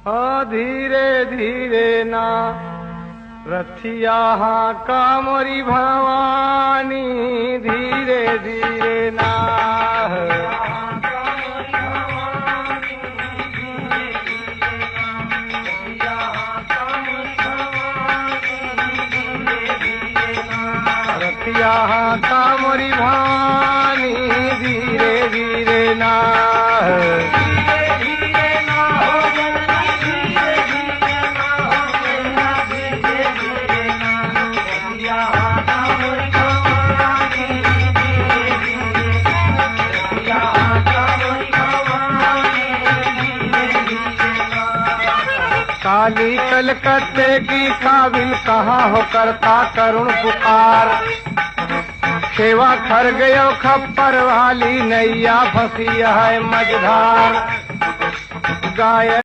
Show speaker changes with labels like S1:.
S1: धीरे धीरे ना रथिया का मोरी भवानी, धीरे धीरे ना। रथिया का मोरी भवानी, धीरे धीरे ना। काली कलकत्ते की काबिल कहाँ हो करता करुण पुकार, सेवा खर गयो खप्पर वाली नैया फंसी है मझधार। गाय